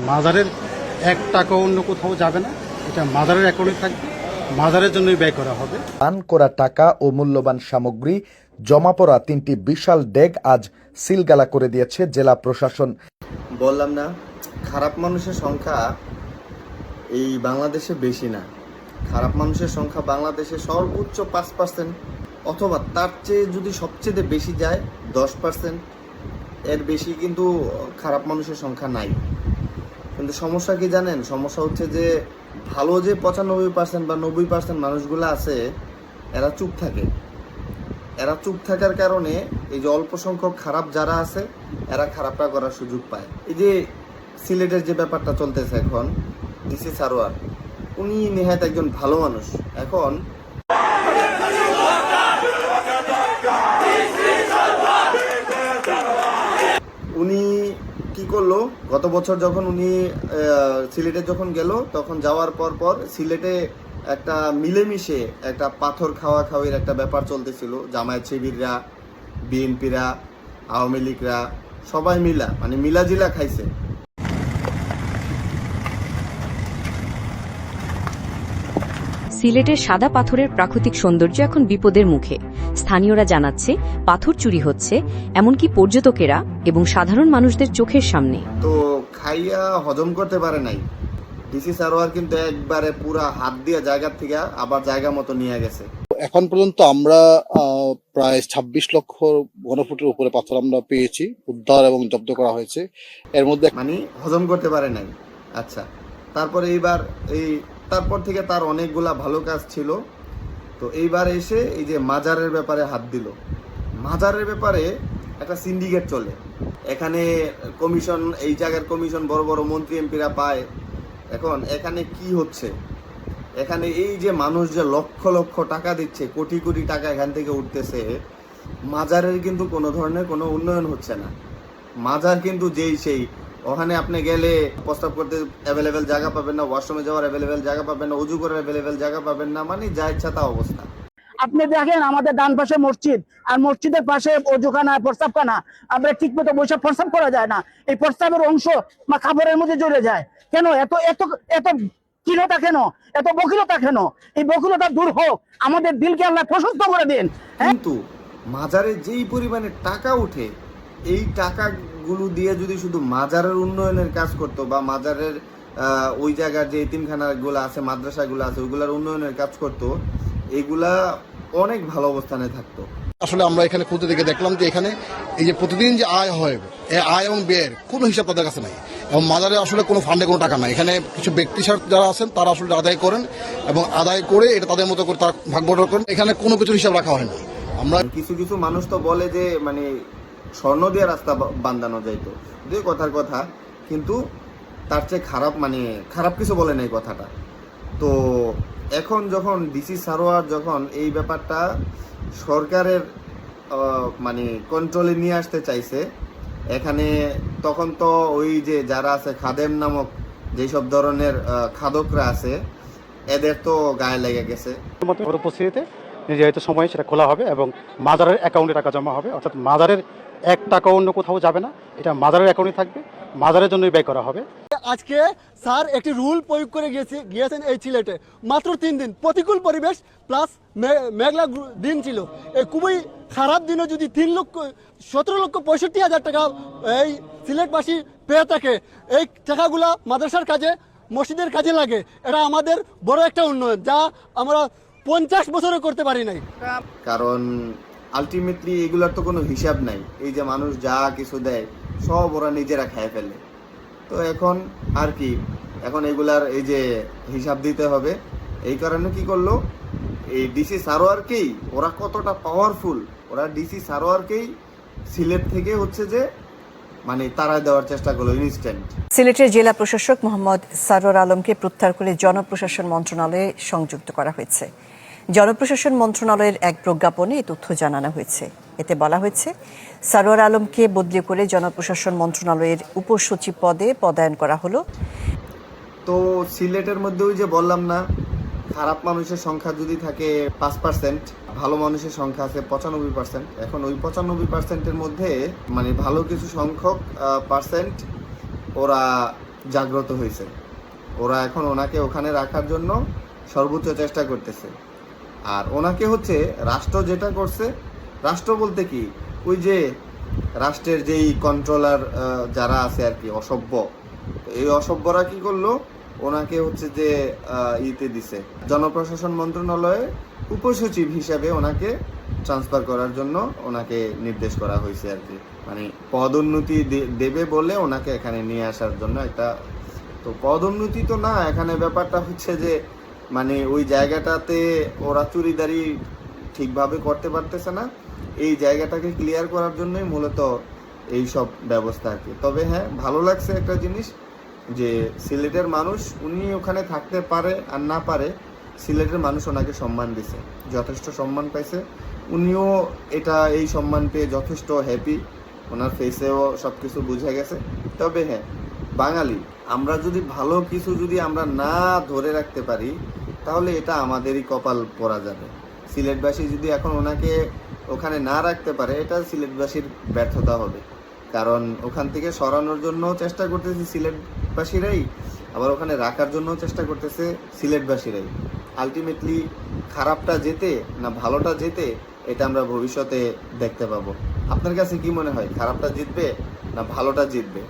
মাজারের ১ টাকাও অন্য কোথাও যাবে না, এটা মাজারের অ্যাকাউন্টে থাকবে, মাজারের জন্যই ব্যয় করা হবে। দান করা টাকা ও মূল্যবান সামগ্রী জমা পড়া ৩টি বিশাল ডেগ আজ সিলগালা করে দিয়েছে জেলা প্রশাসন। বললাম না, খারাপ মানুষের সংখ্যা এই বাংলাদেশে বেশি না। খারাপ মানুষের সংখ্যা বাংলাদেশে সর্বোচ্চ 5%, অথবা তার চেয়ে যদি সবচেয়ে বেশি যায় 10%। এর বেশি কিন্তু খারাপ মানুষের সংখ্যা নাই। কিন্তু সমস্যা কি জানেন? সমস্যা হচ্ছে যে ভালো যে 95% বা 90% মানুষগুলো আছে, এরা চুপ থাকে। এরা চুপ থাকার কারণে এই যে অল্প সংখ্যক খারাপ যারা আছে, এরা খারাপটা করার সুযোগ পায়। এই যে সিলেটের যে ব্যাপারটা চলতেছে এখন, ডিসি সারোয়ার, উনি নেহাত একজন ভালো মানুষ। এখন উনি কি করলো, গত বছর যখন উনি সিলেটে যখন গেল, তখন যাওয়ার পর সিলেটে একটা মিলেমিশে একটা পাথর খাওয়াখাওয়ির একটা ব্যাপার চলতেছিল। জামায়াত শিবিররা, বিএনপিরা, আওয়ামী লীগরা সবাই মিলা, মানে মিলাজিলা খাইছে। সিলেটের সাদা পাথরের প্রাকৃতিক সৌন্দর্য এখন বিপদের মুখে। স্থানীয়রা জানাচ্ছে, পাথর চুরি হচ্ছে, এমনকি পর্যটকেরা এবং সাধারণ মানুষদের চোখের সামনে। তো খাইয়া হজম করতে পারে নাই। ডিসি সারোয়ার কিন্তু একবারে পুরা হাত দিয়ে জায়গা থেকে আবার জায়গা মতো নিয়ে গেছে। এখন পর্যন্ত আমরা প্রায় 26 লক্ষ ঘনফুটের উপরে পাথর আমরা পেয়েছি, উদ্ধার এবং জব্দ করা হয়েছে। এর মধ্যে মানে হজম করতে পারে নাই। আচ্ছা, তারপরে তারপর থেকে তার অনেকগুলা ভালো কাজ ছিল। তো এইবার এসে এই যে মাজারের ব্যাপারে হাত দিল। মাজারের ব্যাপারে একটা সিন্ডিকেট চলে এখানে, কমিশন, এই জায়গার কমিশন বড় বড় মন্ত্রী এমপিরা পায়। এখন এখানে কি হচ্ছে, এখানে এই যে মানুষ যে লক্ষ লক্ষ টাকা দিচ্ছে, কোটি কোটি টাকা এখান থেকে উঠতেছে, মাজারের কিন্তু কোনো ধরনের কোনো উন্নয়ন হচ্ছে না। মাজার কিন্তু যেই সেই, ওখানে আপনি গেলে প্রস্তাব করতে অ্যাভেলেবেল জায়গা পাবেন না, ওয়াশরুমে যাওয়ার অ্যাভেলেবেল জায়গা পাবেন না, উজু করার অ্যাভেলেবেল জায়গা পাবেন না, মানে যা ইচ্ছা তা অবস্থা। আপনি দেখেন আমাদের ডান পাশে মসজিদ, আর মসজিদের পাশে অজুখানা, প্রস্তাবখানা, আমরা ঠিক মতো বসে প্রস্তাব করা যায় না। এই প্রস্তাবের অংশ বা খাবারের মধ্যে জড়ে যায়। কেন এত এত এত কিনতা, কেন এত বকিলতা, কেন? এই বকিলতা দূর হোক, আমাদের দিলকে আল্লাহ প্রশস্ত করে দিন। কিন্তু মাজারে যেই পরিমাণে টাকা উঠে, এই টাকাগুলো দিয়ে যদি শুধু মাজারের উন্নয়নের কাজ করতো, বা মাজারের ওই জায়গার যে এতিমখানাগুলো আছে, মাদ্রাসাগুলো আছে, ওইগুলার উন্নয়নের কাজ করতো, এগুলা অনেক ভালো অবস্থানে থাকতো। আসলে আমরা এখানে খুঁজতে দেখে দেখলাম যে এখানে এই যে প্রতিদিন যে আয় হয়, এই আয় এবং ব্যয়ের কোনো হিসাব তাদের কাছে নাই, এবং মাজারে আসলে কোনো ফান্ডে কোনো টাকা নাই। এখানে কিছু ব্যক্তি যারা আছেন তারা আসলে আদায় করেন, এবং আদায় করে এটা তাদের মতো করে তারা ভাগ বটর করেন। এখানে কোনো কিছু হিসাব রাখা হয় না। আমরা কিছু কিছু মানুষ তো বলে যে মানে স্বর্ণ দিয়ে রাস্তা বান্ধানো যাইতো, দুই কথার কথা, কিন্তু তার চেয়ে খারাপ, মানে খারাপ কিছু বলে নাই কথাটা। তো এখন যখন ডিসি সারোয়ার যখন এই ব্যাপারটা সরকারের মানে কন্ট্রোলে নিয়ে আসতে চাইছে এখানে, তখন তো ওই যে যারা আছে খাদেম নামক যেসব ধরনের খাদকরা আছে, এদের তো গায়ে লেগে গেছে। উপস্থিতিতে যেহেতু সময় সেটা খোলা হবে এবং মাজারের অ্যাকাউন্টে টাকা জমা হবে, অর্থাৎ মাজারের ১ টাকাও অন্য কোথাও যাবে না, এটা মাজারের অ্যাকাউন্টে থাকবে, মাজারের জন্যই ব্যয় করা হবে। আজকে স্যার একটি রুল প্রয়োগ করে গিয়েছেন এই সিলেটে, মাত্র 3 দিন, প্রতিকূল পরিবেশ প্লাস মেঘলা দিন ছিল। এই খুবই খারাপ দিনে যদি 17,65,000 টাকা এই সিলেটবাসী পেয়ে থাকে, এই টাকাগুলা মাদ্রাসার কাজে, মসজিদের কাজে লাগে। এটা আমাদের বড় একটা উন্নয়ন, যা আমরা 50 বছরে করতে পারি নাই। কারণ আলটিমেটলি এগুলার তো কোনো হিসাব নাই। এই যে মানুষ যা কিছু দেয় সব ওরা নিজেরা খেয়ে ফেলে। তো এখন আর কি, এখন এগুলার এই যে হিসাব দিতে হবে। এই কারণে কি করলো, এই ডিসি সারোয়ারকেই, ওরা কতটা পাওয়ারফুল, ওরা ডিসি সারোয়ারকেই সিলেট থেকে হচ্ছে যে মানে তারা দেওয়ার চেষ্টা করলো ইনস্ট্যান্ট। সিলেটের জেলা প্রশাসক মোহাম্মদ সারোয়ার আলমকে প্রত্যাহার করে জনপ্রশাসন মন্ত্রণালয়ে সংযুক্ত করা হয়েছে। জনপ্রশাসন মন্ত্রণালয়ের এক প্রজ্ঞাপনে এই তথ্য জানানো হয়েছে। এতে বলা হয়েছে, সারোয়ার আলমকে বদলি করে জনপ্রশাসন মন্ত্রণালয়ের উপসচিব পদে পদায়ন করা হলো। তো সিলেটের মধ্যে ওই যে বললাম না, খারাপ মানুষের সংখ্যা যদি থাকে 5%, ভালো মানুষের সংখ্যা আছে 95%। এখন ওই 95%-এর মধ্যে মানে ভালো কিছু সংখ্যক পার্সেন্ট ওরা জাগ্রত হয়েছে। ওরা এখন ওনাকে ওখানে রাখার জন্য সর্বোচ্চ চেষ্টা করতেছে। আর ওনাকে হচ্ছে রাষ্ট্র যেটা করছে, রাষ্ট্র বলতে কি ওই যে রাষ্ট্রের যেই কন্ট্রোলার যারা আছে আর কি, অসভ্য, এই অসভ্যরা কি করলো, ওনাকে হচ্ছে যে ইতে দিছে, জনপ্রশাসন মন্ত্রণালয়ে উপসচিব হিসাবে ওনাকে ট্রান্সফার করার জন্য ওনাকে নির্দেশ করা হয়েছে আর কি। মানে পদোন্নতি দেবে বলে ওনাকে এখানে নিয়ে আসার জন্য একটা, তো পদোন্নতি তো না, এখানে ব্যাপারটা হচ্ছে যে মানে ওই জায়গাটাতে ওরা চুরিদারি ঠিকভাবে করতে পারতেছে না, এই জায়গাটাকে ক্লিয়ার করার জন্যই মূলত এই সব ব্যবস্থা আর কি। তবে হ্যাঁ, ভালো লাগছে একটা জিনিস যে সিলেটের মানুষ, উনি ওখানে থাকতে পারে আর না পারে, সিলেটের মানুষ ওনাকে সম্মান দিছে, যথেষ্ট সম্মান পাইছে। উনিও এই সম্মান পেয়ে যথেষ্ট হ্যাপি, ওনার ফেসেও সব কিছু বুঝে গেছে। তবে হ্যাঁ, বাঙালি আমরা যদি ভালো কিছু যদি আমরা না ধরে রাখতে পারি, তাহলে এটা আমাদেরই কপাল পড়া যাবে। সিলেটবাসী যদি এখন ওনাকে ওখানে না রাখতে পারে, এটা সিলেটবাসীর ব্যর্থতা হবে। কারণ ওখান থেকে সরানোর জন্য চেষ্টা করতেছে সিলেটবাসীরাই, আবার ওখানে রাখার জন্য চেষ্টা করতেছে সিলেটবাসীরাই। আলটিমেটলি খারাপটা যেতে না ভালোটা যেতে, এটা আমরা ভবিষ্যতে দেখতে পাবো। আপনার কাছে কি মনে হয়, খারাপটা জিতবে না ভালোটা জিতবে?